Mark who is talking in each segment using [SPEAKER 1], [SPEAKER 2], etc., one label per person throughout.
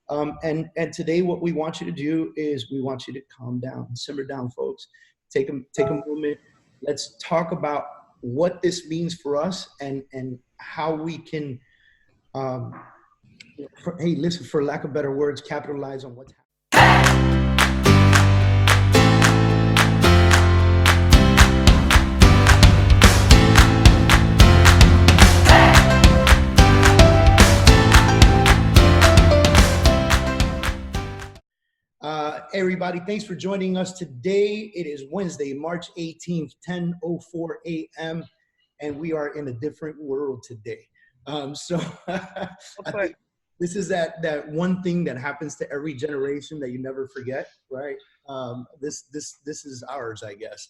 [SPEAKER 1] And today what we want you to do is we want you to calm down, simmer down, folks. Take a moment. Let's talk about what this means for us and how we can, hey, listen, for lack of better words, capitalize on what's happening. Everybody, thanks for joining us today. It is Wednesday, March 18th, 10:04 a.m., and we are in a different world today. So I think this is that one thing that happens to every generation that you never forget, right? This is ours, I guess.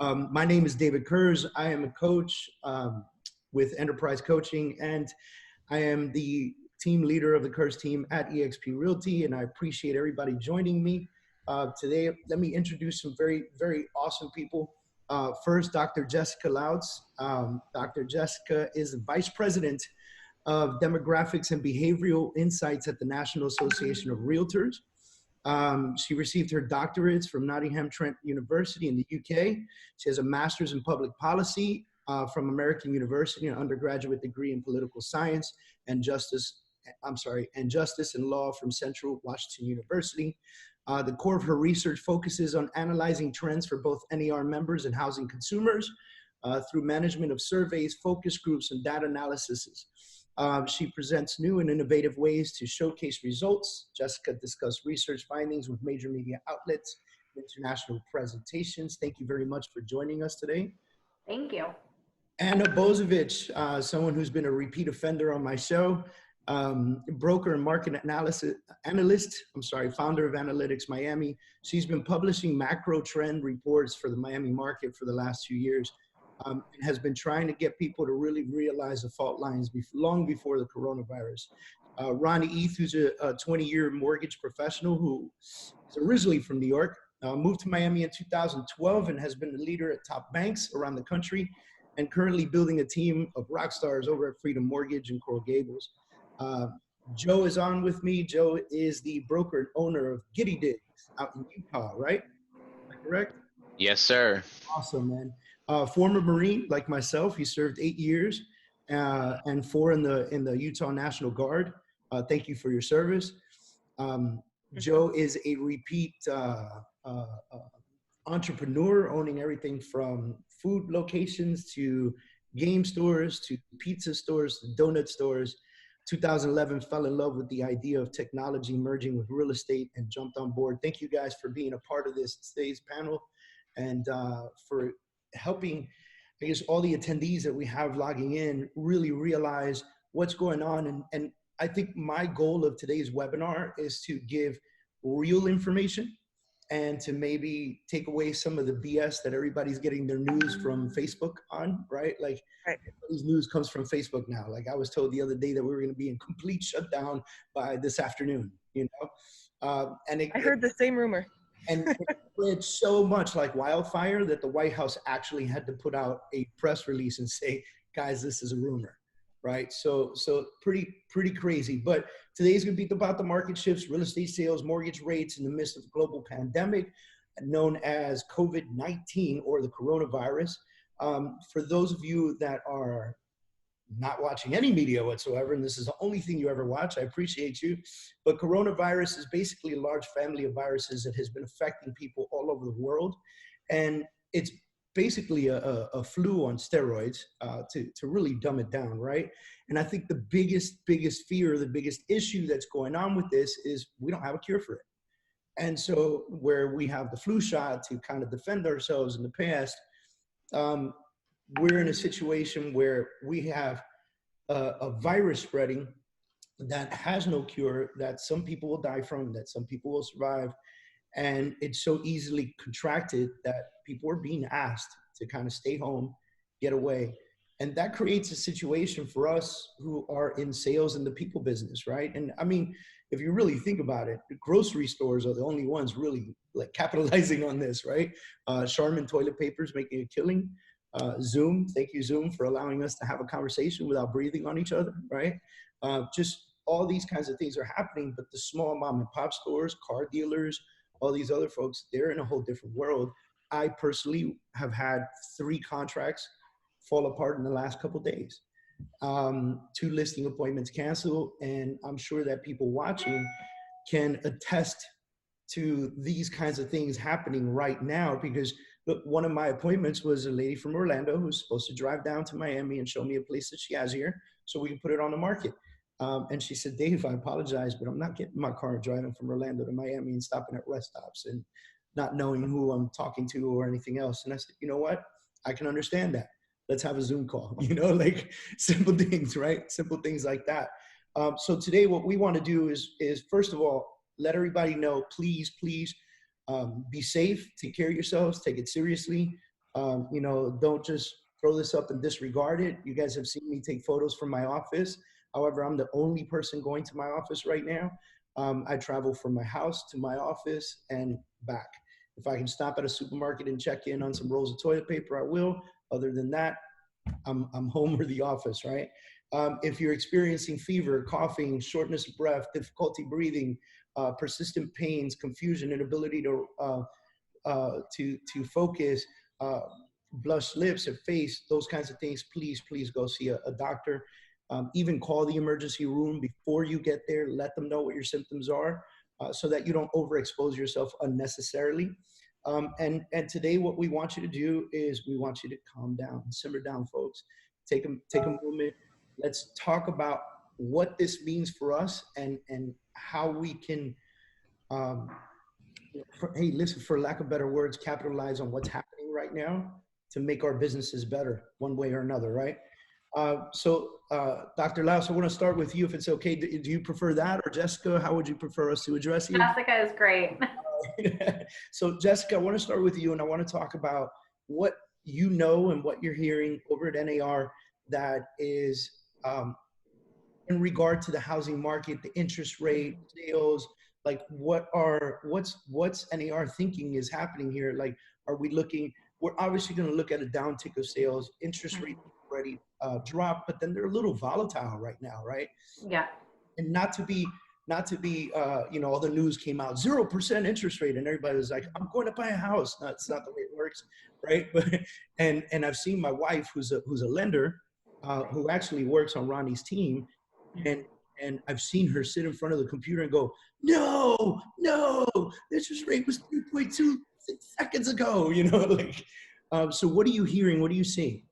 [SPEAKER 1] My name is David Kurz. I am a coach with Enterprise Coaching, and I am the team leader of the Kurz team at eXp Realty, and I appreciate everybody joining me today. Let me introduce some very, very awesome people. First, Dr. Jessica Lautz. Dr. Jessica is the Vice President of Demographics and Behavioral Insights at the National Association of Realtors. She received her doctorates from Nottingham Trent University in the UK. She has a master's in public policy from American University, an undergraduate degree in political science and justice and law from Central Washington University. The core of her research focuses on analyzing trends for both NER members and housing consumers through management of surveys, focus groups, and data analysis. She presents new and innovative ways to showcase results. Jessica discussed research findings with major media outlets, international presentations. Thank you very much for joining us today.
[SPEAKER 2] Thank you.
[SPEAKER 1] Anna Bozovic, someone who's been a repeat offender on my show, broker and market analyst, founder of Analytics Miami. She's been publishing macro trend reports for the Miami market for the last 2 years, and has been trying to get people to really realize the fault lines long before the coronavirus. Ronnie Eith, who's a 20-year mortgage professional who is originally from New York, moved to Miami in 2012 and has been a leader at top banks around the country, and currently building a team of rock stars over at Freedom Mortgage in Coral Gables. Joe is on with me. Joe is the broker and owner of Giddy out in Utah, right? Am I correct?
[SPEAKER 3] Yes, sir.
[SPEAKER 1] Awesome, man. Former Marine like myself. He served 8 years and 4 in the Utah National Guard. Thank you for your service. Joe is a repeat entrepreneur, owning everything from food locations to game stores to pizza stores to donut stores. 2011, fell in love with the idea of technology merging with real estate and jumped on board. Thank you guys for being a part of today's panel, and for helping, I guess, all the attendees that we have logging in really realize what's going on. And I think my goal of today's webinar is to give real information and to maybe take away some of the BS that everybody's getting their news from Facebook on, right? Like, everybody's news comes from Facebook now. Like, I was told the other day that we were going to be in complete shutdown by this afternoon, you know?
[SPEAKER 4] I heard the same rumor.
[SPEAKER 1] And it spread so much like wildfire that the White House actually had to put out a press release and say, guys, this is a rumor, right? So pretty crazy. But today's going to be about the market shifts, real estate sales, mortgage rates in the midst of a global pandemic known as COVID-19 or the coronavirus. For those of you that are not watching any media whatsoever, and this is the only thing you ever watch, I appreciate you. But coronavirus is basically a large family of viruses that has been affecting people all over the world. And it's basically a flu on steroids, to really dumb it down, right? And I think the biggest fear, the biggest issue that's going on with this is we don't have a cure for it. And so where we have the flu shot to kind of defend ourselves in the past, we're in a situation where we have a virus spreading that has no cure, that some people will die from, that some people will survive. And it's so easily contracted that people are being asked to kind of stay home, get away. And that creates a situation for us who are in sales in the people business, right? And I mean, if you really think about it, the grocery stores are the only ones really like capitalizing on this, right? Charmin toilet paper is making a killing. Zoom, thank you Zoom for allowing us to have a conversation without breathing on each other, right? Just all these kinds of things are happening, but the small mom and pop stores, car dealers, all these other folks, they're in a whole different world. I personally have had 3 contracts fall apart in the last couple of days. 2 listing appointments canceled, and I'm sure that people watching can attest to these kinds of things happening right now, because look, one of my appointments was a lady from Orlando who's supposed to drive down to Miami and show me a place that she has here so we can put it on the market. And she said, Dave, I apologize, but I'm not getting in my car and driving from Orlando to Miami and stopping at rest stops and not knowing who I'm talking to or anything else. And I said, you know what? I can understand that. Let's have a Zoom call, you know, like simple things, right? Simple things like that. So today what we want to do is first of all, let everybody know, please, be safe, take care of yourselves, take it seriously. You know, don't just throw this up and disregard it. You guys have seen me take photos from my office. However, I'm the only person going to my office right now. I travel from my house to my office and back. If I can stop at a supermarket and check in on some rolls of toilet paper, I will. Other than that, I'm home or the office, right? If you're experiencing fever, coughing, shortness of breath, difficulty breathing, persistent pains, confusion, inability to focus, blushed lips or face, those kinds of things, please go see a doctor. Even call the emergency room before you get there. Let them know what your symptoms are so that you don't overexpose yourself unnecessarily. And today what we want you to do is we want you to calm down, simmer down, folks. Take a moment. Let's talk about what this means for us and how we can, hey, listen, for lack of better words, capitalize on what's happening right now to make our businesses better one way or another, right? So Dr. Lautz, I want to start with you, if it's okay. Do you prefer that, or Jessica? How would you prefer us to address you?
[SPEAKER 2] Jessica is great.
[SPEAKER 1] So Jessica, I want to start with you, and I want to talk about what you know and what you're hearing over at NAR that is in regard to the housing market, the interest rate, sales, like what's NAR thinking is happening here? Like, are we looking, we're obviously going to look at a downtick of sales, interest rate already dropped, but then they're a little volatile right now, right?
[SPEAKER 2] Yeah.
[SPEAKER 1] And not to be, you know, all the news came out, 0% interest rate, and everybody was like, I'm going to buy a house. That's not the way it works, right? But and I've seen my wife, who's a lender, who actually works on Ronnie's team, and I've seen her sit in front of the computer and go, no, the interest rate was 3.2 seconds ago, you know, like. So what are you hearing? What are you seeing?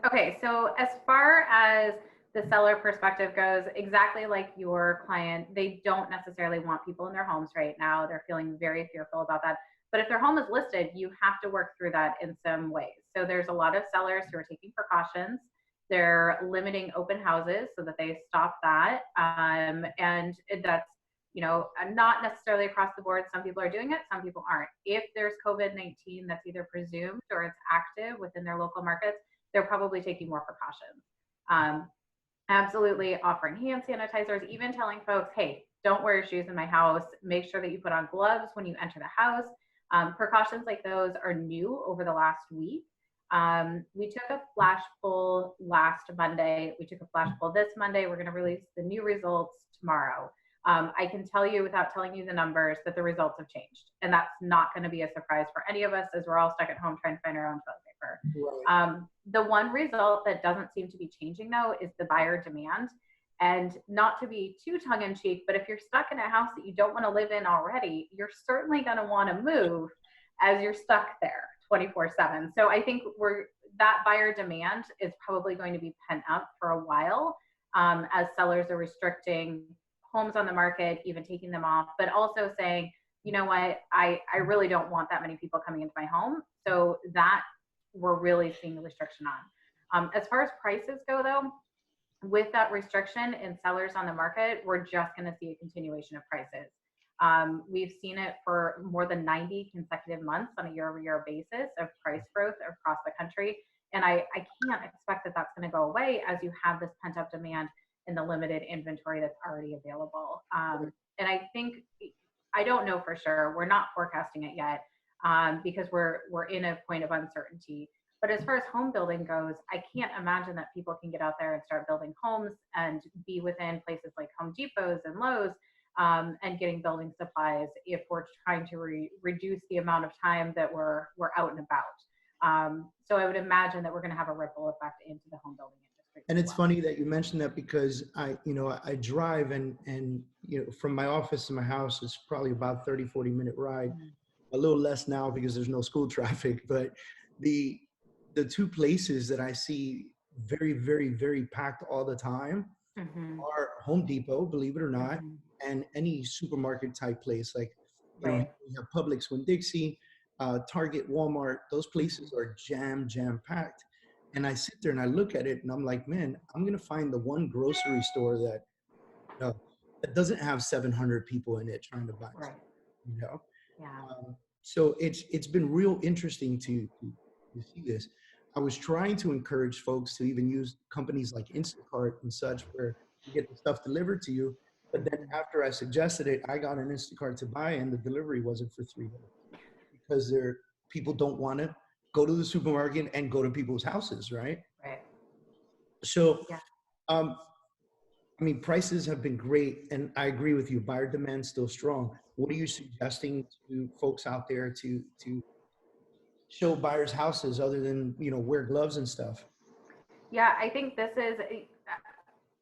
[SPEAKER 2] Okay, so as far as the seller perspective goes, exactly like your client, they don't necessarily want people in their homes right now. They're feeling very fearful about that. But if their home is listed, you have to work through that in some ways. So there's a lot of sellers who are taking precautions. They're limiting open houses so that they stop that. And that's, you know, not necessarily across the board. Some people are doing it, some people aren't. If there's COVID-19 that's either presumed or it's active within their local markets, they're probably taking more precautions. Absolutely offering hand sanitizers, even telling folks, hey, don't wear your shoes in my house. Make sure that you put on gloves when you enter the house. Precautions like those are new over the last week. We took a flash poll last Monday. We took a flash poll this Monday. We're going to release the new results tomorrow. I can tell you without telling you the numbers that the results have changed. And that's not going to be a surprise for any of us as we're all stuck at home trying to find our own toilet paper. Right. The one result that doesn't seem to be changing though is the buyer demand. And not to be too tongue in cheek, but if you're stuck in a house that you don't want to live in already, you're certainly going to want to move as you're stuck there 24/7. So I think that buyer demand is probably going to be pent up for a while as sellers are restricting homes on the market, even taking them off, but also saying, you know what, I really don't want that many people coming into my home. So that we're really seeing a restriction on. As far as prices go though, with that restriction in sellers on the market, we're just going to see a continuation of prices. We've seen it for more than 90 consecutive months on a year-over-year basis of price growth across the country. And I can't expect that that's going to go away as you have this pent-up demand in the limited inventory that's already available. And I think, I don't know for sure, we're not forecasting it yet because we're in a point of uncertainty. But as far as home building goes, I can't imagine that people can get out there and start building homes and be within places like Home Depots and Lowe's, and getting building supplies if we're trying to reduce the amount of time that we're out and about. So I would imagine that we're going to have a ripple effect into the home building industry.
[SPEAKER 1] And it's funny that you mentioned that, because I drive, and from my office to my house is probably about 30-40 minute ride. A little less now because there's no school traffic, but the two places that I see very, very, very packed all the time are Home Depot, believe it or not, and any supermarket type place, like you have Publix, Winn-Dixie, Target, Walmart. Those places are jam packed. And I sit there and I look at it and I'm like, man, I'm gonna find the one grocery store that that doesn't have 700 people in it trying to buy something, so it's been real interesting to see this. I was trying to encourage folks to even use companies like Instacart and such, where you get the stuff delivered to you. But then after I suggested it, I got an Instacart to buy, and the delivery wasn't for 3 days because people don't want to go to the supermarket and go to people's houses, right? So, I mean, prices have been great, and I agree with you. Buyer demand still strong. What are you suggesting to folks out there to show buyers houses other than, wear gloves and stuff?
[SPEAKER 2] Yeah, I think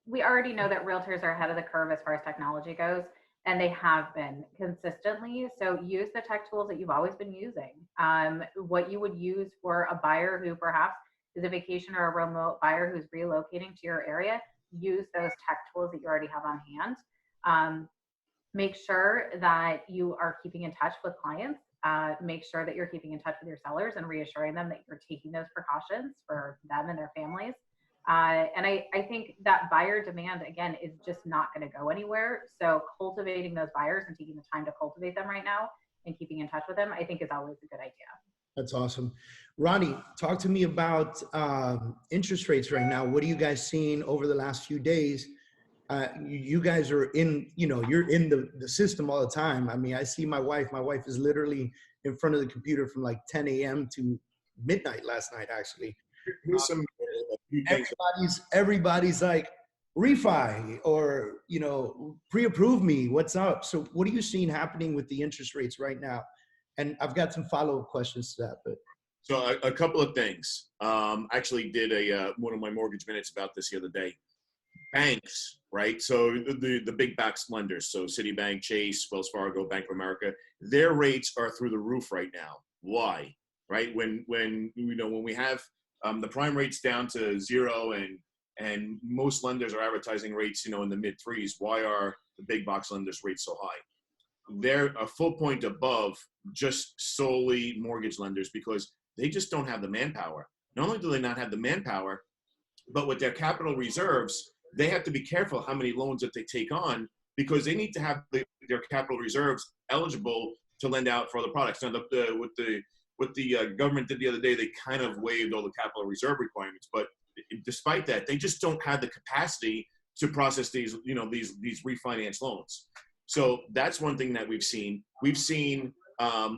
[SPEAKER 2] we already know that realtors are ahead of the curve as far as technology goes, and they have been consistently. So use the tech tools that you've always been using. What you would use for a buyer who perhaps is a vacation or a remote buyer who's relocating to your area, use those tech tools that you already have on hand. Make sure that you are keeping in touch with clients. Make sure that you're keeping in touch with your sellers and reassuring them that you're taking those precautions for them and their families. And I think that buyer demand, again, is just not going to go anywhere. So cultivating those buyers and taking the time to cultivate them right now and keeping in touch with them, I think is always a good idea.
[SPEAKER 1] That's awesome. Ronnie, talk to me about interest rates right now. What are you guys seeing over the last few days? You guys are in, you're in the system all the time. I mean, I see my wife is literally in front of the computer from like 10 a.m. to midnight last night, actually.
[SPEAKER 3] Here's some
[SPEAKER 1] everybody's like, refi or, pre-approve me. What's up? So what are you seeing happening with the interest rates right now? And I've got some follow-up questions to that, but.
[SPEAKER 3] So a couple of things. Actually did one of my mortgage minutes about this the other day. Banks, right? So the big box lenders, so Citibank, Chase, Wells Fargo, Bank of America, their rates are through the roof right now. Why? Right? When we have the prime rates down to 0 and most lenders are advertising rates, in the mid 3s, why are the big box lenders rates so high? They're a full point above just solely mortgage lenders because they just don't have the manpower. Not only do they not have the manpower, but with their capital reserves, they have to be careful how many loans that they take on because they need to have their capital reserves eligible to lend out for other products. Now, what the government did the other day, they kind of waived all the capital reserve requirements, but despite that, they just don't have the capacity to process these refinance loans. So that's one thing that we've seen. We've seen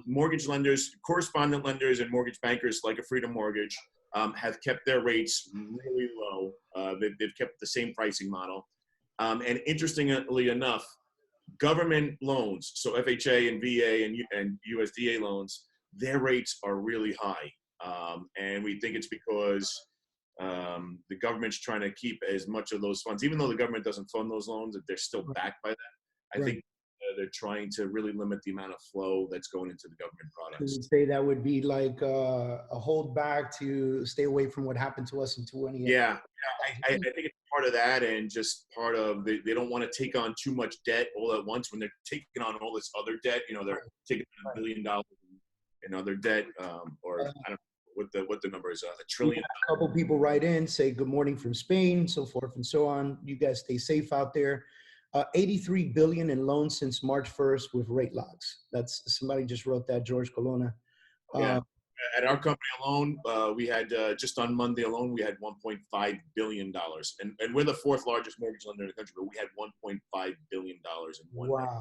[SPEAKER 3] mortgage lenders, correspondent lenders, and mortgage bankers like a Freedom Mortgage have kept their rates really low. They've kept the same pricing model. And interestingly enough, government loans, so FHA and VA and USDA loans, their rates are really high. And we think it's because the government's trying to keep as much of those funds, even though the government doesn't fund those loans, they're still backed by that. I think they're trying to really limit the amount of flow that's going into the government products.
[SPEAKER 1] Can you say that would be like a holdback to stay away from what happened to us in 2018?
[SPEAKER 3] Yeah, I think it's part of that, and just part of they don't want to take on too much debt all at once when they're taking on all this other debt. They're taking $1 billion in other debt, or I don't know what the number is, $1 trillion.
[SPEAKER 1] A couple people write in, say good morning from Spain, so forth and so on. You guys stay safe out there. 83 billion in loans since March 1st with rate locks. That's somebody just wrote that, George Colonna.
[SPEAKER 3] Yeah. At our company alone, we had just on Monday alone, we had $1.5 billion, and we're the 4th largest mortgage lender in the country, but we had $1.5 billion in one day.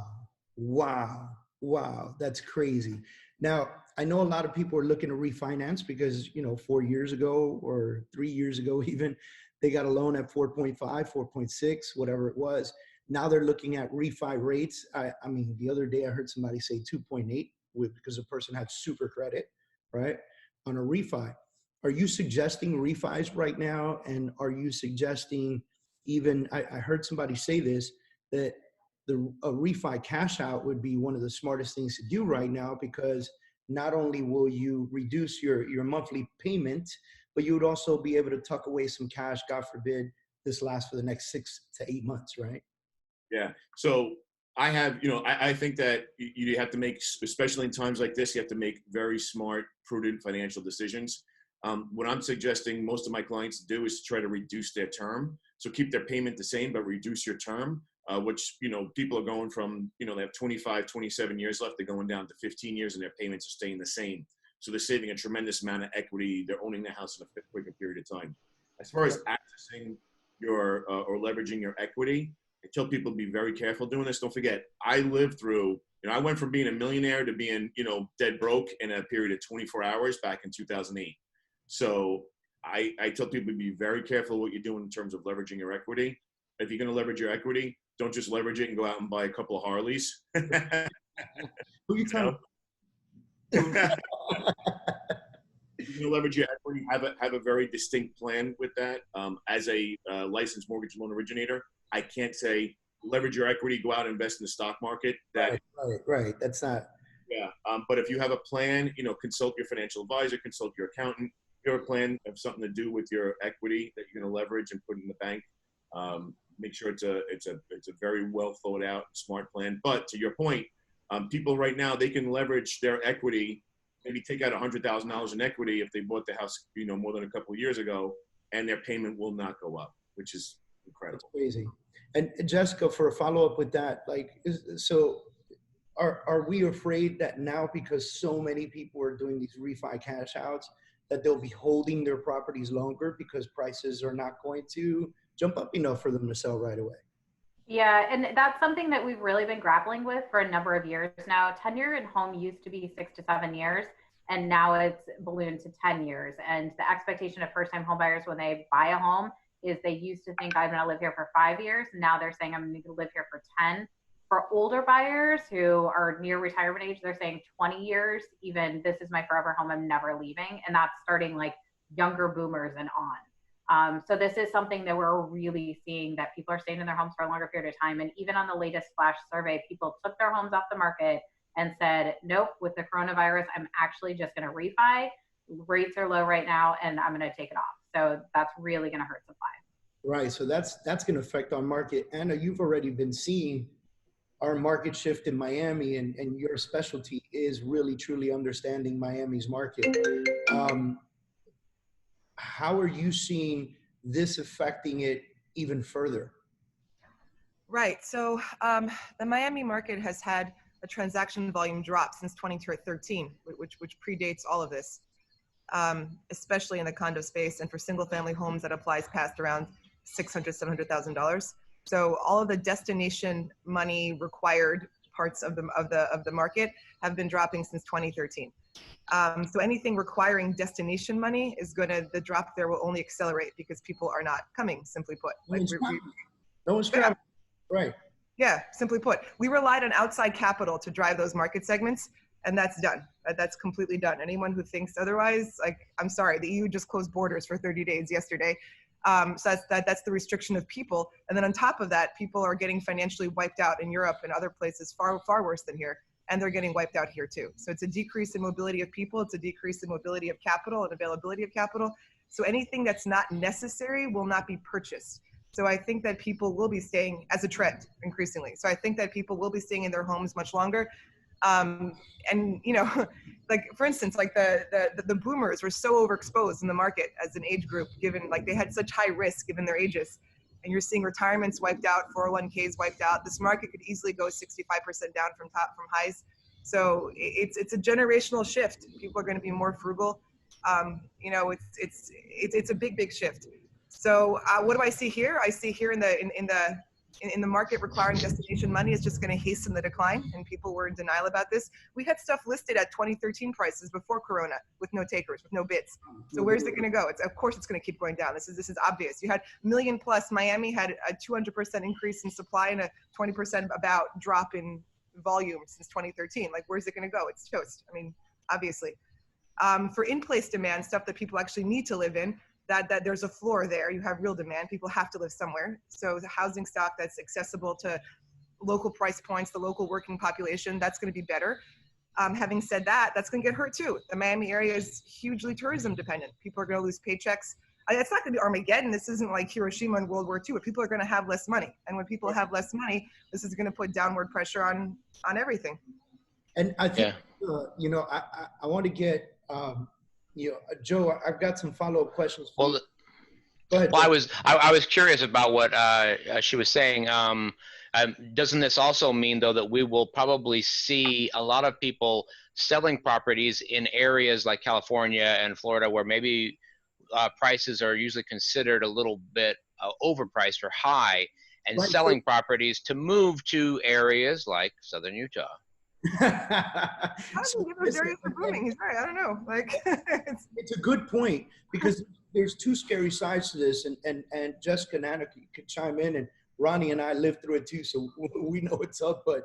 [SPEAKER 1] Wow, that's crazy. Now, I know a lot of people are looking to refinance because, 4 years ago or 3 years ago, even they got a loan at 4.5, 4.6, whatever it was. Now they're looking at refi rates. I mean, the other day I heard somebody say 2.8 because the person had super credit, right, on a refi. Are you suggesting refis right now? And are you suggesting even, I heard somebody say this, that a refi cash out would be one of the smartest things to do right now, because not only will you reduce your monthly payment, but you would also be able to tuck away some cash, God forbid this lasts for the next 6 to 8 months, right?
[SPEAKER 3] Yeah. So I have, I think that you have to make, especially in times like this, you have to make very smart, prudent financial decisions. What I'm suggesting most of my clients do is try to reduce their term. So keep their payment the same, but reduce your term, which, people are going from, they have 25, 27 years left. They're going down to 15 years and their payments are staying the same. So they're saving a tremendous amount of equity. They're owning the house in a quicker period of time. As far as accessing your or leveraging your equity, I tell people to be very careful doing this. Don't forget, I lived through, I went from being a millionaire to being, dead broke in a period of 24 hours back in 2008. So I tell people to be very careful what you're doing in terms of leveraging your equity. If you're going to leverage your equity, don't just leverage it and go out and buy a couple of Harleys.
[SPEAKER 1] Who you telling?
[SPEAKER 3] If you leverage your equity, have a very distinct plan with that. As a licensed mortgage loan originator, I can't say leverage your equity, go out and invest in the stock market.
[SPEAKER 1] Right. That's not.
[SPEAKER 3] Yeah. But if you have a plan, consult your financial advisor, consult your accountant. If you have a plan of something to do with your equity that you're going to leverage and put in the bank, make sure it's a very well thought out, smart plan. But to your point, people right now, they can leverage their equity, maybe take out $100,000 in equity if they bought the house, more than a couple of years ago, and their payment will not go up, which is incredible.
[SPEAKER 1] That's crazy. And Jessica, for a follow-up with that, are we afraid that now, because so many people are doing these refi cash outs, that they'll be holding their properties longer because prices are not going to jump up enough for them to sell right away?
[SPEAKER 2] Yeah, and that's something that we've really been grappling with for a number of years now. Tenure in home used to be 6 to 7 years, and now it's ballooned to 10 years. And the expectation of first-time homebuyers when they buy a home is they used to think, I'm going to live here for 5 years. Now they're saying, I'm going to live here for 10. For older buyers who are near retirement age, they're saying 20 years, even this is my forever home, I'm never leaving. And that's starting like younger boomers and on. So this is something that we're really seeing, that people are staying in their homes for a longer period of time. And even on the latest flash survey, people took their homes off the market and said, nope, with the coronavirus, I'm actually just going to refi. Rates are low right now, and I'm going to take it off. So that's really going to hurt supply.
[SPEAKER 1] Right. So that's going to affect our market. Anna, you've already been seeing our market shift in Miami, and your specialty is really truly understanding Miami's market. How are you seeing this affecting it even further?
[SPEAKER 4] Right. So the Miami market has had a transaction volume drop since 2013, which predates all of this, especially in the condo space. And for single family homes, that applies past around $600,000, $700,000. So all of the destination money required parts of the market have been dropping since 2013. So anything requiring destination money is the drop there will only accelerate because people are not coming, simply put.
[SPEAKER 1] No one's traveling. Right.
[SPEAKER 4] Yeah, simply put. We relied on outside capital to drive those market segments, and that's done. That's completely done. Anyone who thinks otherwise, I'm sorry, the EU just closed borders for 30 days yesterday. So that's the restriction of people. And then on top of that, people are getting financially wiped out in Europe and other places far, far worse than here. And they're getting wiped out here too. So it's a decrease in mobility of people. It's a decrease in mobility of capital and availability of capital. So anything that's not necessary will not be purchased. So I think that people will be staying as a trend increasingly. So I think that people will be staying in their homes much longer. And, for instance, the boomers were so overexposed in the market as an age group, given they had such high risk given their ages. And you're seeing retirements wiped out, 401ks wiped out. This market could easily go 65% down from highs. So it's a generational shift. People are going to be more frugal. It's a big shift. So what do I see here? I see here in the in the market requiring destination money is just going to hasten the decline, and people were in denial about this. We had stuff listed at 2013 prices before Corona with no takers, with no bids. So where's it going to go? Of course it's going to keep going down. This is obvious. You had million plus. Miami had a 200% increase in supply and a 20% about drop in volume since 2013. Like, where's it going to go? It's toast. I mean, obviously. For in-place demand, stuff that people actually need to live in, that there's a floor there. You have real demand. People have to live somewhere. So the housing stock that's accessible to local price points, the local working population, that's going to be better. Having said that, that's going to get hurt too. The Miami area is hugely tourism dependent. People are going to lose paychecks. It's not going to be Armageddon. This isn't like Hiroshima in World War II, but people are going to have less money. And when people have less money, this is going to put downward pressure on everything.
[SPEAKER 1] And I think, you know, I want to get, you know, Joe, I've got some follow-up questions for you. Go ahead.
[SPEAKER 5] Well, I was curious about what she was saying. Doesn't this also mean, though, that we will probably see a lot of people selling properties in areas like California and Florida where maybe prices are usually considered a little bit overpriced or high, and selling properties to move to areas like Southern Utah?
[SPEAKER 1] So
[SPEAKER 4] those areas are booming. He's right. I don't know. Like,
[SPEAKER 1] it's a good point, because there's two scary sides to this, and Jessica and Anna could chime in, and Ronnie and I lived through it too, so we know what's up. But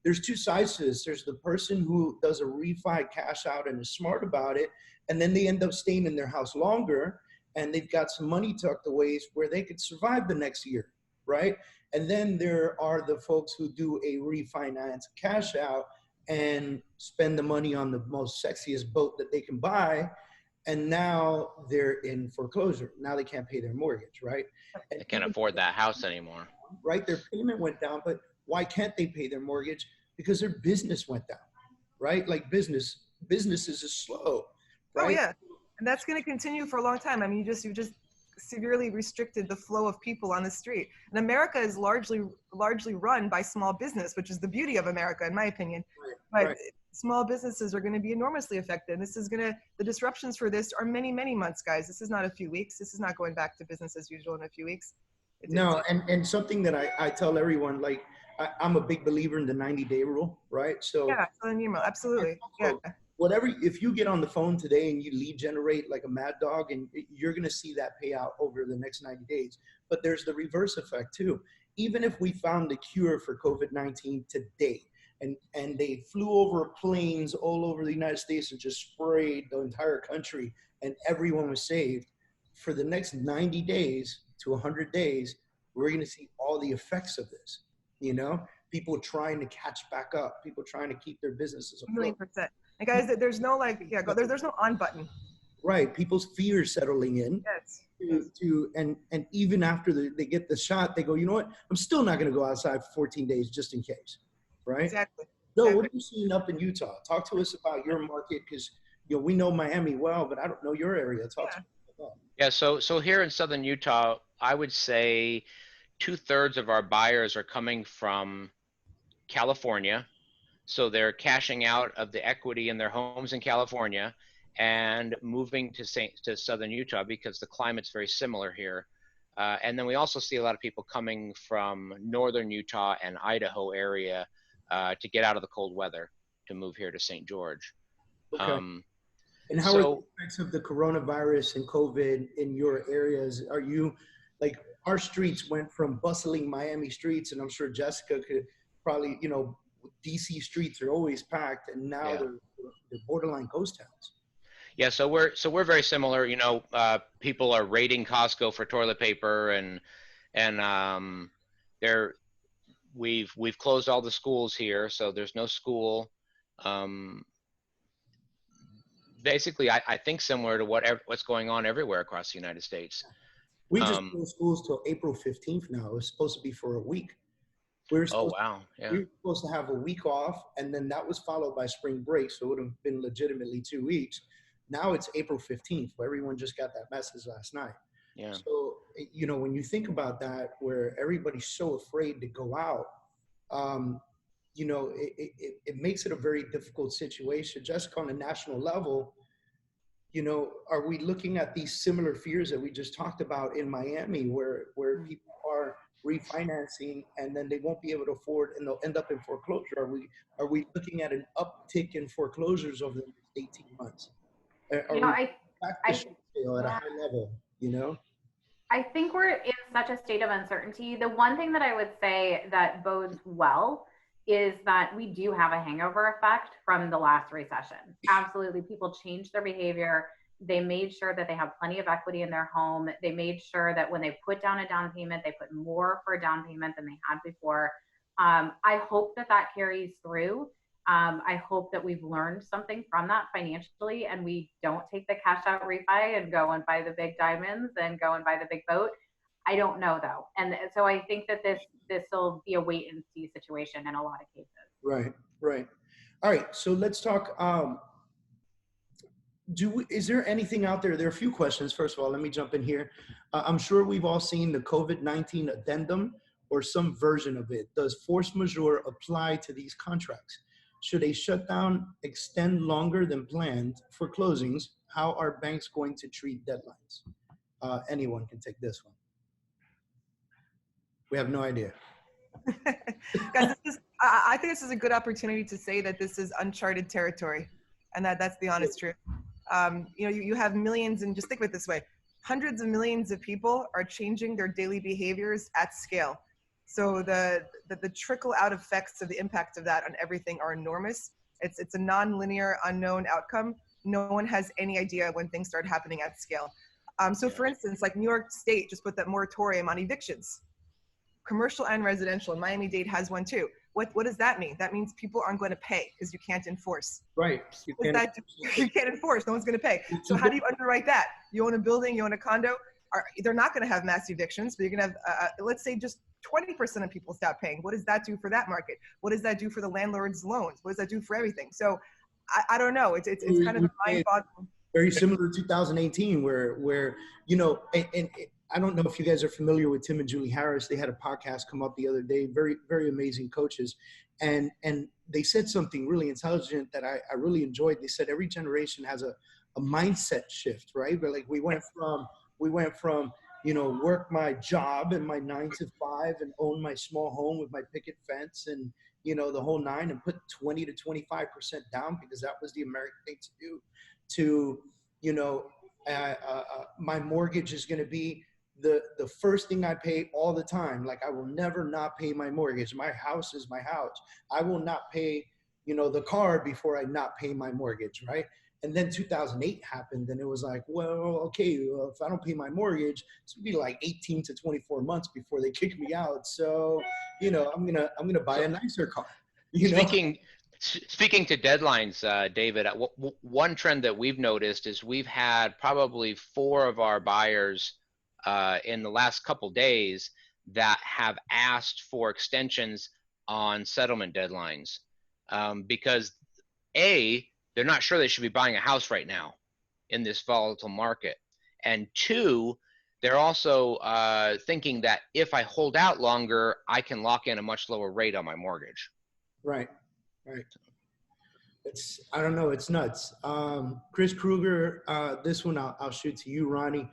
[SPEAKER 1] there's two sides to this. There's the person who does a refi cash out and is smart about it, and then they end up staying in their house longer, and they've got some money tucked away where they could survive the next year, right? And then there are the folks who do a refinance cash out and spend the money on the most sexiest boat that they can buy, and now they're in foreclosure. Now they can't pay their mortgage, right? And
[SPEAKER 5] They can't afford that house anymore.
[SPEAKER 1] Right, their payment went down, but why can't they pay their mortgage? Because their business went down, right? Like businesses is slow, right?
[SPEAKER 4] Oh yeah, and that's going to continue for a long time. I mean, you just severely restricted the flow of people on the street. And America is largely run by small business, which is the beauty of America, in my opinion. But small businesses are going to be enormously affected. This is the disruptions for this are many, many months, guys. This is not a few weeks. This is not going back to business as usual in a few weeks.
[SPEAKER 1] And something that I tell everyone, like, I'm a big believer in the 90-day rule, right? So
[SPEAKER 4] yeah, absolutely. Yeah.
[SPEAKER 1] Whatever, if you get on the phone today and you lead generate like a mad dog, and you're going to see that pay out over the next 90 days. But there's the reverse effect too. Even if we found a cure for COVID-19 today, and they flew over planes all over the United States and just sprayed the entire country and everyone was saved, for the next 90 days to 100 days, we're going to see all the effects of this, you know? People trying to catch back up, people trying to keep their businesses afloat.
[SPEAKER 4] 1,000,000%. And guys, there's no there's no on button.
[SPEAKER 1] Right, people's fears settling in.
[SPEAKER 4] Yes.
[SPEAKER 1] And even after they get the shot, they go, you know what? I'm still not going to go outside for 14 days just in case, right?
[SPEAKER 4] Exactly.
[SPEAKER 1] So what are you seeing up in Utah? Talk to us about your market, because you know we know Miami well, but I don't know your area. Talk to us about that.
[SPEAKER 5] Yeah, so here in Southern Utah, I would say 2/3 of our buyers are coming from California. So they're cashing out of the equity in their homes in California and moving to Southern Utah because the climate's very similar here. And then we also see a lot of people coming from Northern Utah and Idaho area to get out of the cold weather to move here to St. George.
[SPEAKER 1] Okay. And how are the effects of the coronavirus and COVID in your areas? Are you, like, our streets went from bustling Miami streets, and I'm sure Jessica could probably, you know, DC streets are always packed, and now they're borderline ghost towns.
[SPEAKER 5] Yeah, so we're very similar. You know, people are raiding Costco for toilet paper, and we've closed all the schools here, so there's no school. Basically, I think similar to what's going on everywhere across the United States.
[SPEAKER 1] We just closed schools till April 15th now. It was supposed to be for a week. We were supposed to have a week off, and then that was followed by spring break, so it would have been legitimately 2 weeks. Now it's April 15th, where everyone just got that message last night.
[SPEAKER 5] Yeah.
[SPEAKER 1] So, you know, when you think about that, where everybody's so afraid to go out, you know, it makes it a very difficult situation. Just on a national level, you know, are we looking at these similar fears that we just talked about in Miami, where people are refinancing, and then they won't be able to afford, and they'll end up in foreclosure? Are we looking at an uptick in foreclosures over the next 18 months? Are we back to scale at a high level, you know?
[SPEAKER 2] I think we're in such a state of uncertainty. The one thing that I would say that bodes well is that we do have a hangover effect from the last recession. Absolutely. People changed their behavior. They made sure that they have plenty of equity in their home. They made sure that when they put down a down payment, they put more for a down payment than they had before. I hope that that carries through. I hope that we've learned something from that financially, and we don't take the cash out refi and go and buy the big diamonds and go and buy the big boat. I don't know though. And so I think that this will be a wait and see situation in a lot of cases.
[SPEAKER 1] Right, right. All right, so let's talk. Is there anything out there? There are a few questions. First of all, let me jump in here. I'm sure we've all seen the COVID-19 addendum or some version of it. Does force majeure apply to these contracts? Should a shutdown extend longer than planned for closings? How are banks going to treat deadlines? Anyone can take this one. We have no idea.
[SPEAKER 4] Guys, I think this is a good opportunity to say that this is uncharted territory, and that's the honest truth. You know, you have millions, and just think of it this way: hundreds of millions of people are changing their daily behaviors at scale. So the trickle out effects of the impact of that on everything are enormous. It's a non-linear, unknown outcome. No one has any idea when things start happening at scale. So for instance, like New York State just put that moratorium on evictions, commercial and residential, and Miami-Dade has one too. What does that mean? That means people aren't going to pay because you can't enforce.
[SPEAKER 1] Right.
[SPEAKER 4] You can't enforce. No one's going to pay. So how do you underwrite that? You own a building, you own a condo. They're not going to have mass evictions, but you're going to have, let's say just 20% of people stop paying. What does that do for that market? What does that do for the landlord's loans? What does that do for everything? So I don't know. It's kind of mind-boggling.
[SPEAKER 1] Very similar to 2018 where you know, and I don't know if you guys are familiar with Tim and Julie Harris. They had a podcast come up the other day, very, very amazing coaches. And they said something really intelligent that I really enjoyed. They said every generation has a mindset shift, right? But like we went from, you know, work my job and my 9 to 5 and own my small home with my picket fence and, you know, the whole nine, and put 20 to 25% down because that was the American thing to do, to, you know, my mortgage is going to be the first thing I pay all the time. Like I will never not pay my mortgage. My house is my house. I will not pay, you know, the car before I not pay my mortgage, right? And then 2008 happened, and it was like, well, okay, if I don't pay my mortgage, it's gonna be like 18 to 24 months before they kick me out. So, you know, I'm gonna buy a nicer car. You know?
[SPEAKER 5] Speaking to deadlines, David, one trend that we've noticed is we've had probably 4 of our buyers in the last couple days that have asked for extensions on settlement deadlines because they're not sure they should be buying a house right now in this volatile market. And 2, they're also thinking that if I hold out longer, I can lock in a much lower rate on my mortgage.
[SPEAKER 1] Right, right. I don't know, it's nuts. Chris Kruger, this one I'll shoot to you, Ronnie.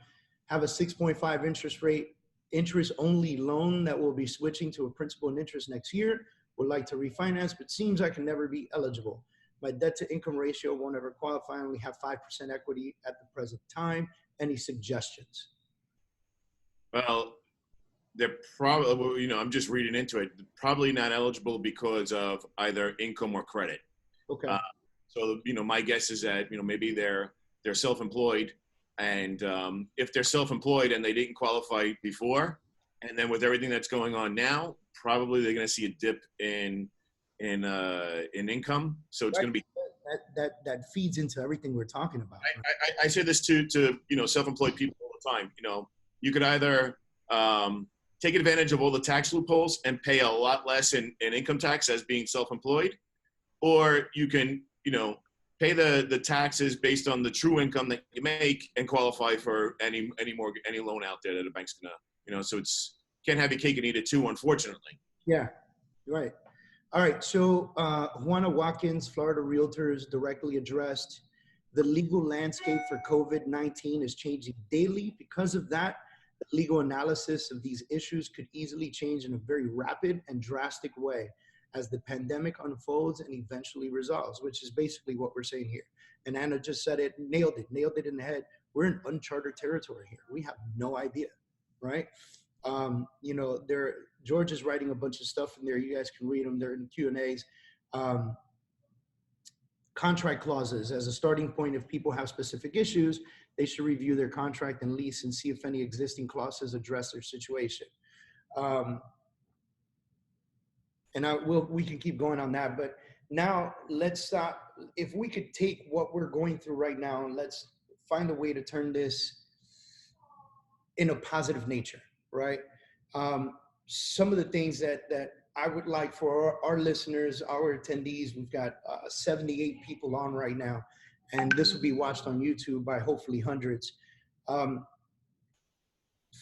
[SPEAKER 1] Have a 6.5 interest only loan that will be switching to a principal and interest next year. Would like to refinance, but seems I can never be eligible. My debt to income ratio won't ever qualify. I only have 5% equity at the present time. Any suggestions?
[SPEAKER 3] Well, they're probably, you know, I'm just reading into it, probably not eligible because of either income or credit.
[SPEAKER 1] Okay.
[SPEAKER 3] So, you know, my guess is that, you know, maybe they're self-employed, and if they're self-employed and they didn't qualify before, and then with everything that's going on now, probably they're going to see a dip in income. So it's going to be
[SPEAKER 1] that feeds into everything we're talking about.
[SPEAKER 3] I say this to you know, self-employed people all the time. You know, you could either take advantage of all the tax loopholes and pay a lot less in income tax as being self-employed, or you can, you know, pay the taxes based on the true income that you make and qualify for any loan out there that a bank's gonna, you know. So it's can't have your cake and eat it too, unfortunately.
[SPEAKER 1] Yeah, right. All right, so Juana Watkins, Florida Realtors, directly addressed, the legal landscape for COVID-19 is changing daily. Because of that, The legal analysis of these issues could easily change in a very rapid and drastic way as the pandemic unfolds and eventually resolves, which is basically what we're saying here. And Anna just said it, nailed it in the head. We're in uncharted territory here. We have no idea, right? You know, George is writing a bunch of stuff in there. You guys can read them. They're in Q&As. Contract clauses as a starting point. If people have specific issues, they should review their contract and lease and see if any existing clauses address their situation. And we can keep going on that, but now let's stop. If we could take what we're going through right now and let's find a way to turn this in a positive nature, right? Some of the things that I would like for our listeners, our attendees, we've got 78 people on right now, and this will be watched on YouTube by hopefully hundreds.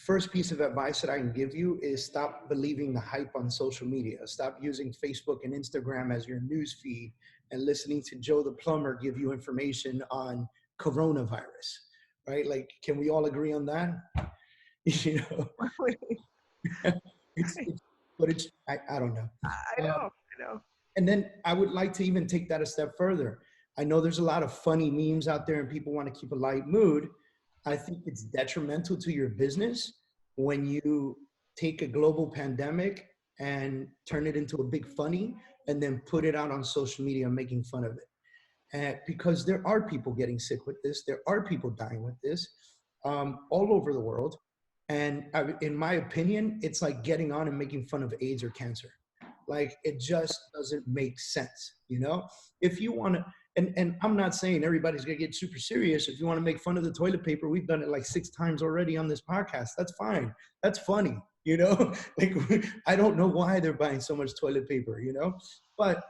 [SPEAKER 1] First piece of advice that I can give you is stop believing the hype on social media. Stop using Facebook and Instagram as your news feed and listening to Joe the Plumber give you information on coronavirus, right? Like, can we all agree on that? You know, I don't know.
[SPEAKER 4] I know.
[SPEAKER 1] And then I would like to even take that a step further. I know there's a lot of funny memes out there and people want to keep a light mood. I think it's detrimental to your business when you take a global pandemic and turn it into a big funny and then put it out on social media making fun of it. And because there are people getting sick with this, there are people dying with this all over the world. And in my opinion, it's like getting on and making fun of AIDS or cancer. Like, it just doesn't make sense, you know? If you want to, and I'm not saying everybody's gonna get super serious. If you want to make fun of the toilet paper, we've done it like 6 times already on this podcast. That's fine. That's funny, you know? Like, I don't know why they're buying so much toilet paper, you know? But,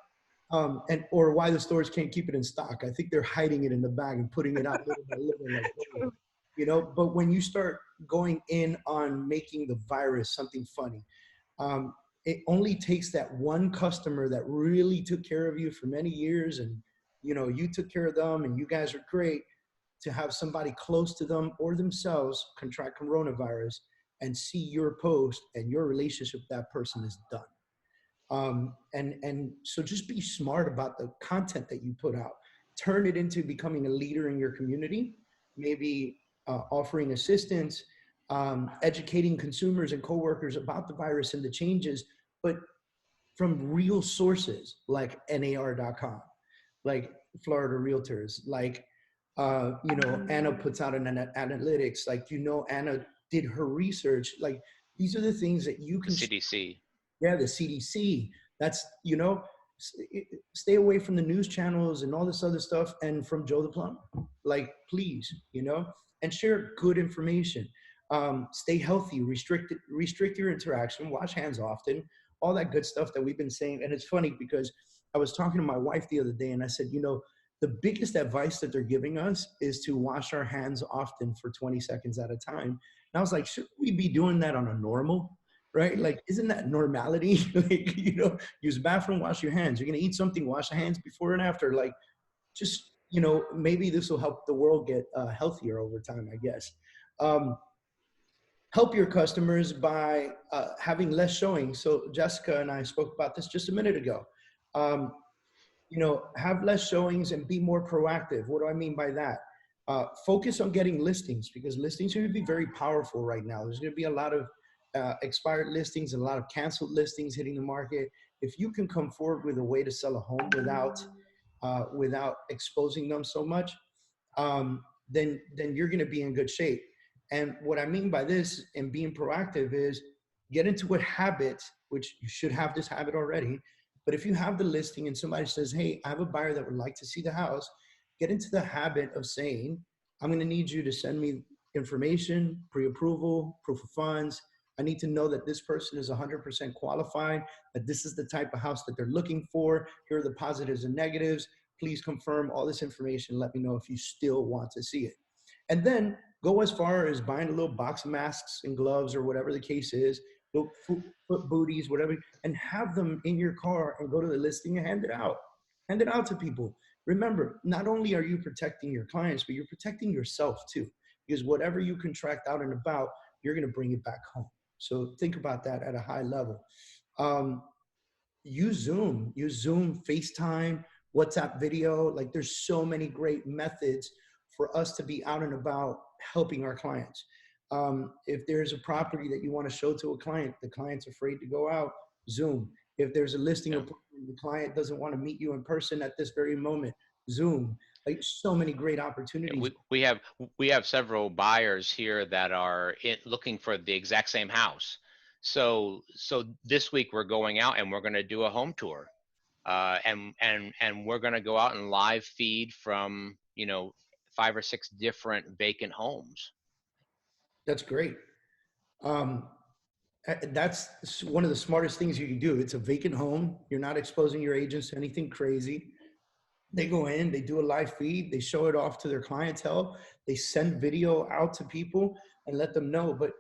[SPEAKER 1] or why the stores can't keep it in stock. I think they're hiding it in the bag and putting it out little by little, like, you know? But when you start going in on making the virus something funny, it only takes that one customer that really took care of you for many years, and you know, you took care of them and you guys are great, to have somebody close to them or themselves contract coronavirus and see your post and your relationship with that person is done. And so just be smart about the content that you put out. Turn it into becoming a leader in your community, maybe offering assistance, educating consumers and coworkers about the virus and the changes, but from real sources like NAR.com, like Florida Realtors, like, you know, Anna puts out an analytics, like, you know, Anna did her research. Like, these are the things that you can—
[SPEAKER 5] CDC.
[SPEAKER 1] Yeah, the CDC. That's, you know, stay away from the news channels and all this other stuff, and from Joe the Plumber. Like, please, you know, and share good information. Stay healthy, restrict your interaction, wash hands often, all that good stuff that we've been saying. And it's funny because I was talking to my wife the other day and I said, you know, the biggest advice that they're giving us is to wash our hands often for 20 seconds at a time. And I was like, shouldn't we be doing that on a normal, right? Like, isn't that normality? Like, you know, use the bathroom, wash your hands. You're going to eat something, wash your hands before and after. Like, just, you know, maybe this will help the world get healthier over time, I guess. Help your customers by having less showings. So Jessica and I spoke about this just a minute ago. You know, have less showings and be more proactive. What do I mean by that? Focus on getting listings, because listings are going to be very powerful right now. There's going to be a lot of expired listings and a lot of canceled listings hitting the market. If you can come forward with a way to sell a home without exposing them so much, then you're going to be in good shape. And what I mean by this and being proactive is get into a habit, which you should have this habit already. But if you have the listing and somebody says, hey, I have a buyer that would like to see the house, get into the habit of saying, I'm going to need you to send me information, pre-approval, proof of funds. I need to know that this person is 100% qualified, that this is the type of house that they're looking for. Here are the positives and negatives. Please confirm all this information. Let me know if you still want to see it. And then go as far as buying a little box of masks and gloves or whatever the case is, little foot booties, whatever, and have them in your car and go to the listing and hand it out. Hand it out to people. Remember, not only are you protecting your clients, but you're protecting yourself too, because whatever you contract out and about you're going to bring it back home. So think about that at a high level. Use Zoom, FaceTime, WhatsApp video. Like there's so many great methods for us to be out and about helping our clients. If there's a property that you want to show to a client, the client's afraid to go out, Zoom. If there's a listing appointment, the client doesn't want to meet you in person at this very moment, Zoom. Like so many great opportunities.
[SPEAKER 5] We have several buyers here that are looking for the exact same house. So this week we're going out and we're going to do a home tour, and we're going to go out and live feed from 5 or 6 different vacant homes.
[SPEAKER 1] That's great. That's one of the smartest things you can do. It's a vacant home. You're not exposing your agents to anything crazy. They go in, they do a live feed, they show it off to their clientele, they send video out to people and let them know. But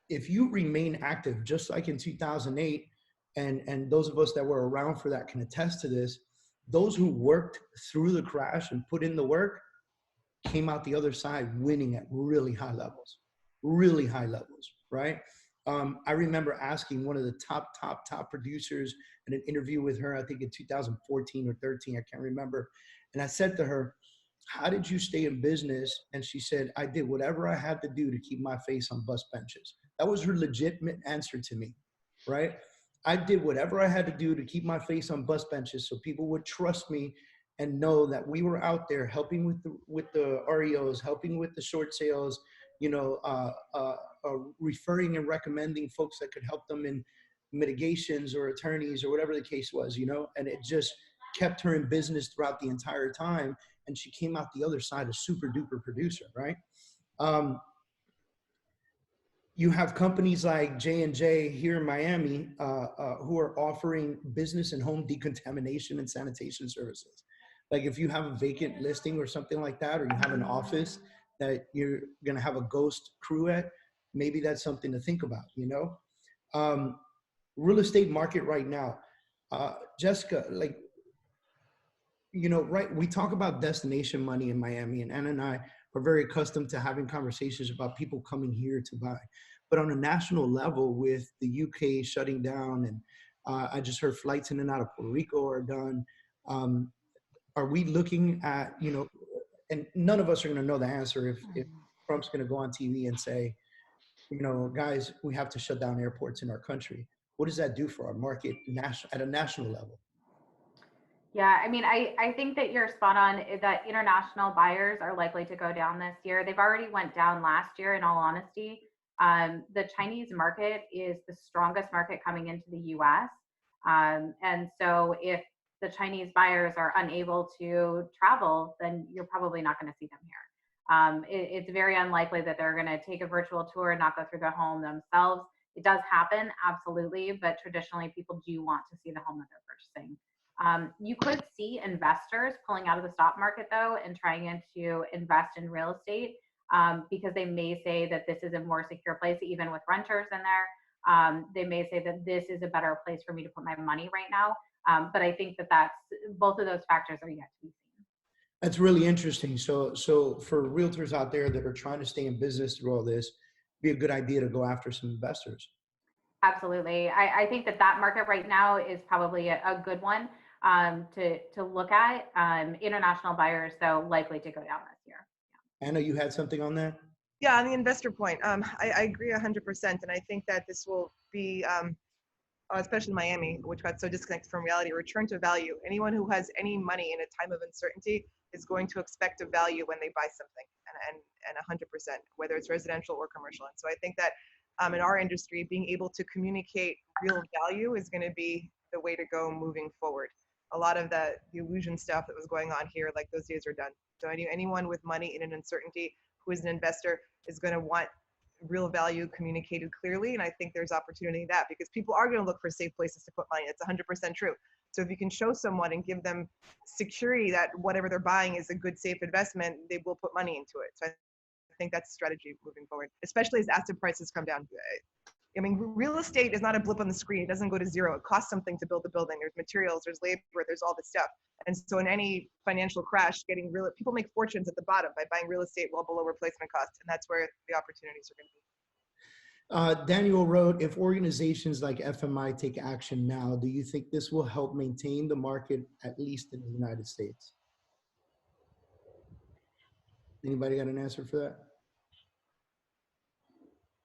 [SPEAKER 1] if you remain active, just like in 2008, and those of us that were around for that can attest to this, those who worked through the crash and put in the work came out the other side winning at really high levels, right? I remember asking one of the top producers in an interview with her, I think in 2014 or 13, I can't remember. And I said to her, how did you stay in business? And she said, I did whatever I had to do to keep my face on bus benches. That was her legitimate answer to me, right? I did whatever I had to do to keep my face on bus benches so people would trust me and know that we were out there helping with the REOs, helping with the short sales, referring and recommending folks that could help them in mitigations or attorneys or whatever the case was, and it just kept her in business throughout the entire time. And she came out the other side a super duper producer, right? You have companies like J&J here in Miami who are offering business and home decontamination and sanitation services. Like if you have a vacant listing or something like that, or you have an office that you're going to have a ghost crew at, maybe that's something to think about, real estate market right now. Jessica, right, we talk about destination money in Miami, and Anna and I are very accustomed to having conversations about people coming here to buy. But on a national level, with the UK shutting down, and I just heard flights in and out of Puerto Rico are done, are we looking at, and none of us are going to know the answer if Trump's going to go on TV and say, guys, we have to shut down airports in our country. What does that do for our market at a national level?
[SPEAKER 2] Yeah, I mean, I think that you're spot on that international buyers are likely to go down this year. They've already went down last year, in all honesty. The Chinese market is the strongest market coming into the US. And so if the Chinese buyers are unable to travel, then you're probably not going to see them here. It's very unlikely that they're going to take a virtual tour and not go through the home themselves. It does happen, absolutely, but traditionally people do want to see the home that they're purchasing. You could see investors pulling out of the stock market though and trying to invest in real estate because they may say that this is a more secure place, even with renters in there. They may say that this is a better place for me to put my money right now. But I think that both of those factors are yet to be seen.
[SPEAKER 1] That's really interesting. So for realtors out there that are trying to stay in business through all this, be a good idea to go after some investors.
[SPEAKER 2] Absolutely. I think that market right now is probably a good one to look at. International buyers, though, likely to go down this year.
[SPEAKER 1] Yeah. Anna, you had something on that?
[SPEAKER 4] Yeah, on the investor point, I agree 100%. And I think that this will be, especially Miami, which got so disconnected from reality, return to value. Anyone who has any money in a time of uncertainty is going to expect a value when they buy something, and 100%, whether it's residential or commercial. And so I think that in our industry, being able to communicate real value is going to be the way to go moving forward. A lot of the illusion stuff that was going on here, like those days are done. So anyone with money in an uncertainty who is an investor is going to want real value communicated clearly. And I think there's opportunity in that because people are going to look for safe places to put money. It's 100% true. So if you can show someone and give them security that whatever they're buying is a good, safe investment, they will put money into it. So I think that's a strategy moving forward, especially as asset prices come down. I mean, real estate is not a blip on the screen. It doesn't go to zero. It costs something to build a building. There's materials, there's labor, there's all this stuff. And so in any financial crash, people make fortunes at the bottom by buying real estate well below replacement cost. And that's where the opportunities are going to be.
[SPEAKER 1] Daniel wrote, if organizations like FMI take action now, do you think this will help maintain the market, at least in the United States? Anybody got an answer for that?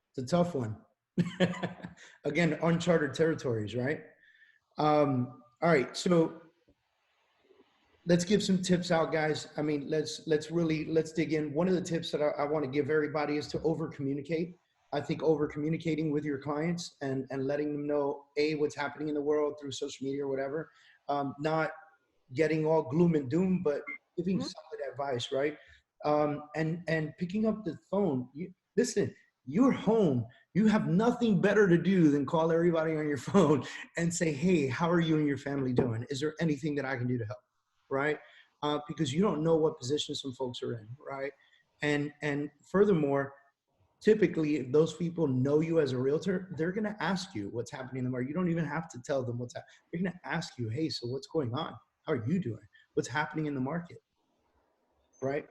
[SPEAKER 1] It's a tough one. Again, uncharted territories, right? All right, so let's give some tips out, guys. I mean, let's dig in. One of the tips that I want to give everybody is to over communicate. I think over communicating with your clients and letting them know, A, what's happening in the world through social media or whatever, not getting all gloom and doom, but giving solid advice, right? And picking up the phone. Listen, you're home. You have nothing better to do than call everybody on your phone and say, hey, how are you and your family doing? Is there anything that I can do to help, right? Because you don't know what position some folks are in, right? And furthermore, typically, if those people know you as a realtor, they're going to ask you what's happening in the market. You don't even have to tell them what's happening. They're going to ask you, hey, so what's going on? How are you doing? What's happening in the market, right?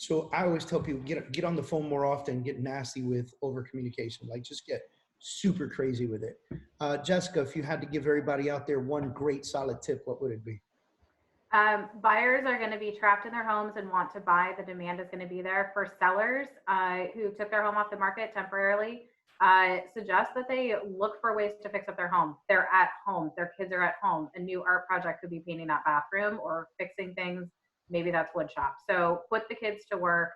[SPEAKER 1] So I always tell people, get on the phone more often, get nasty with over communication, like just get super crazy with it. Jessica, if you had to give everybody out there one great solid tip, what would it be?
[SPEAKER 2] Buyers are going to be trapped in their homes and want to buy. The demand is going to be there. For sellers who took their home off the market temporarily, suggest that they look for ways to fix up their home. They're at home. Their kids are at home. A new art project could be painting that bathroom or fixing things. Maybe that's wood shop. So put the kids to work.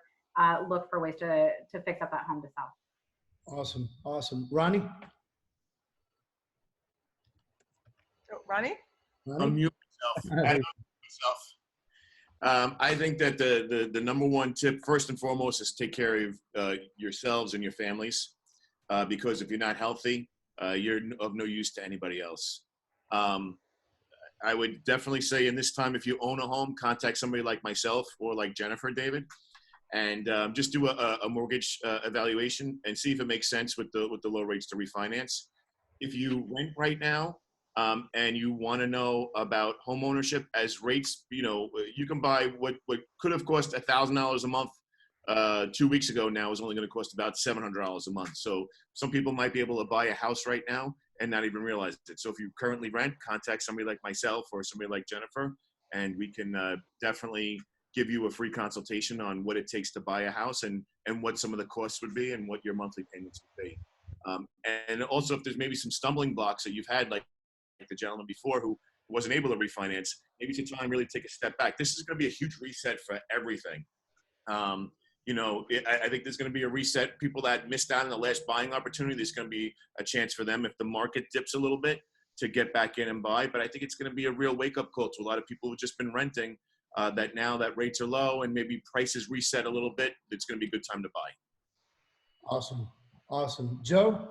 [SPEAKER 2] Look for ways to fix up that home to sell.
[SPEAKER 1] Awesome. Awesome. Ronnie?
[SPEAKER 4] Ronnie?
[SPEAKER 3] Unmute myself. I think that the number one tip, first and foremost, is take care of yourselves and your families, because if you're not healthy, you're of no use to anybody else. I would definitely say in this time, if you own a home, contact somebody like myself or like Jennifer, David, and just do a mortgage evaluation and see if it makes sense with the low rates to refinance. If you rent right now, and you want to know about home ownership, as rates, you can buy what could have cost $1,000 a month 2 weeks ago, now is only going to cost about $700 a month. So some people might be able to buy a house right now and not even realize it. So if you currently rent, contact somebody like myself or somebody like Jennifer, and we can definitely give you a free consultation on what it takes to buy a house and what some of the costs would be and what your monthly payments would be. And also, if there's maybe some stumbling blocks that you've had, like the gentleman before who wasn't able to refinance, maybe to try and really take a step back. This is going to be a huge reset for everything. I think there's going to be a reset. People that missed out on the last buying opportunity, there's going to be a chance for them, if the market dips a little bit, to get back in and buy. But I think it's going to be a real wake-up call to a lot of people who've just been renting, that now that rates are low and maybe prices reset a little bit, it's going to be a good time to buy.
[SPEAKER 1] Awesome. Awesome. Joe,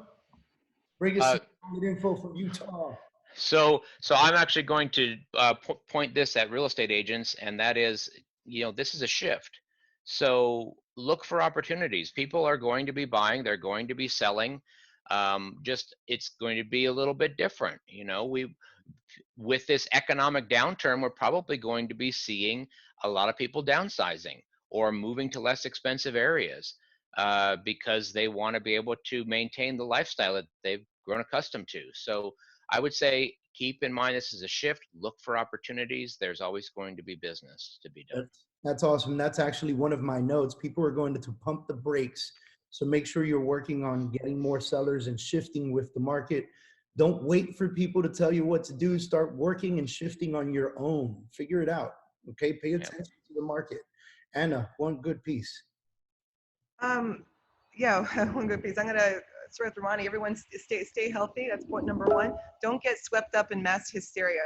[SPEAKER 1] bring us some info from Utah.
[SPEAKER 5] So I'm actually going to point this at real estate agents, and that is, this is a shift. So look for opportunities. People are going to be buying, they're going to be selling. It's going to be a little bit different. With this economic downturn, we're probably going to be seeing a lot of people downsizing or moving to less expensive areas because they want to be able to maintain the lifestyle that they've grown accustomed to. So I would say, keep in mind, this is a shift. Look for opportunities. There's always going to be business to be done.
[SPEAKER 1] That's awesome. That's actually one of my notes. People are going to pump the brakes. So make sure you're working on getting more sellers and shifting with the market. Don't wait for people to tell you what to do. Start working and shifting on your own. Figure it out. Okay. Pay attention to the market. Anna, one good piece.
[SPEAKER 4] Yeah, one good piece. I'm going to start with Ronnie. Everyone stay healthy. That's point number one. Don't get swept up in mass hysteria.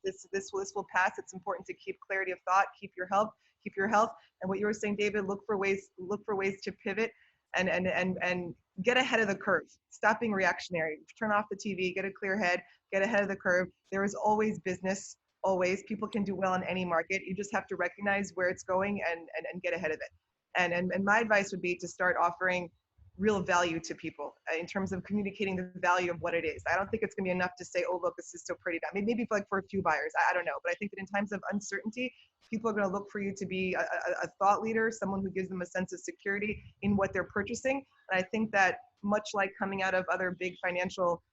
[SPEAKER 4] This will pass. It's important to keep clarity of thought, keep your health. And what you were saying, David, look for ways to pivot and get ahead of the curve. Stop being reactionary. Turn off the TV, get a clear head, get ahead of the curve. There is always business, always. People can do well in any market. You just have to recognize where it's going and get ahead of it. And my advice would be to start offering real value to people in terms of communicating the value of what it is. I don't think it's gonna be enough to say, oh, look, this is so pretty. Maybe for a few buyers, I don't know. But I think that in times of uncertainty, people are gonna look for you to be a thought leader, someone who gives them a sense of security in what they're purchasing. And I think that much like coming out of other big financial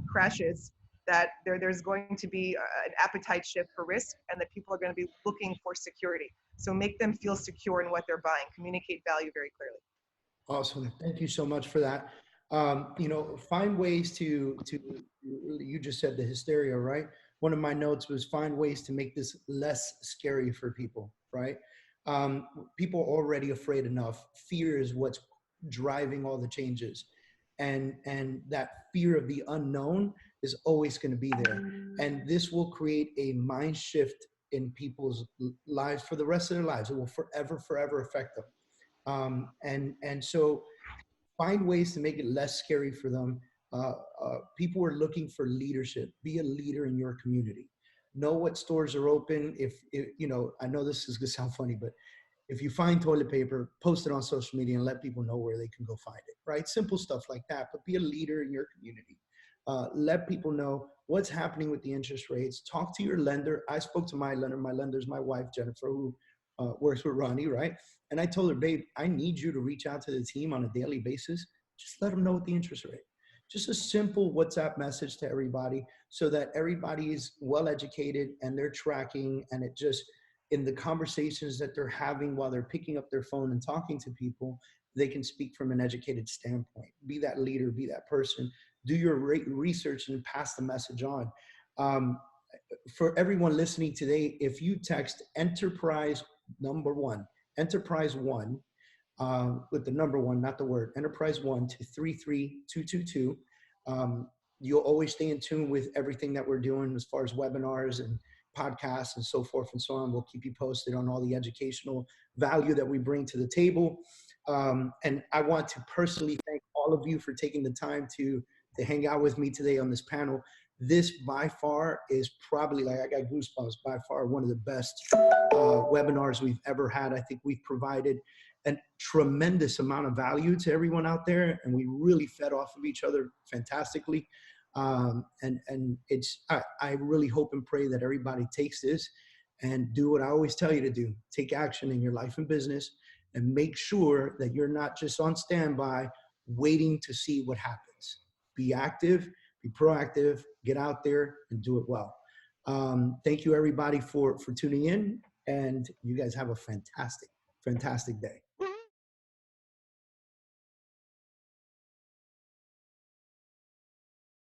[SPEAKER 4] crashes, that there's going to be an appetite shift for risk, and that people are gonna be looking for security. So make them feel secure in what they're buying, communicate value very clearly.
[SPEAKER 1] Awesome. Thank you so much for that. You know, find ways to, you just said the hysteria, right? One of my notes was find ways to make this less scary for people, right? People are already afraid enough. Fear is what's driving all the changes. And that fear of the unknown is always going to be there. And this will create a mind shift in people's lives for the rest of their lives. It will forever affect them. And so find ways to make it less scary for them. People are looking for leadership. Be a leader in your community. Know what stores are open. If you know, I know this is gonna sound funny, but if you find toilet paper, post it on social media and let people know where they can go find it, right? Simple stuff like that, but be a leader in your community. Let people know what's happening with the interest rates. Talk to your lender. I spoke to my lender. My lender's my wife, Jennifer, who works with Ronnie, right? And I told her, babe, I need you to reach out to the team on a daily basis. Just let them know what the interest rate. Just a simple WhatsApp message to everybody so that everybody is well educated and they're tracking, and it just, in the conversations that they're having while they're picking up their phone and talking to people, they can speak from an educated standpoint. Be that leader, be that person. Do your research and pass the message on. For everyone listening today, if you text Enterprise #1, Enterprise 1, with the number 1, not the word, Enterprise 1 to 33222, you'll always stay in tune with everything that we're doing as far as webinars and podcasts and so forth and so on. We'll keep you posted on all the educational value that we bring to the table. And I want to personally thank all of you for taking the time to hang out with me today on this panel. This by far is probably, like, I got goosebumps, by far one of the best webinars we've ever had. I think we've provided a tremendous amount of value to everyone out there, and we really fed off of each other fantastically. And it's, I really hope and pray that everybody takes this and do what I always tell you to do. Take action in your life and business, and make sure that you're not just on standby waiting to see what happens. Be active, be proactive, get out there and do it well. Thank you everybody for tuning in, and you guys have a fantastic day.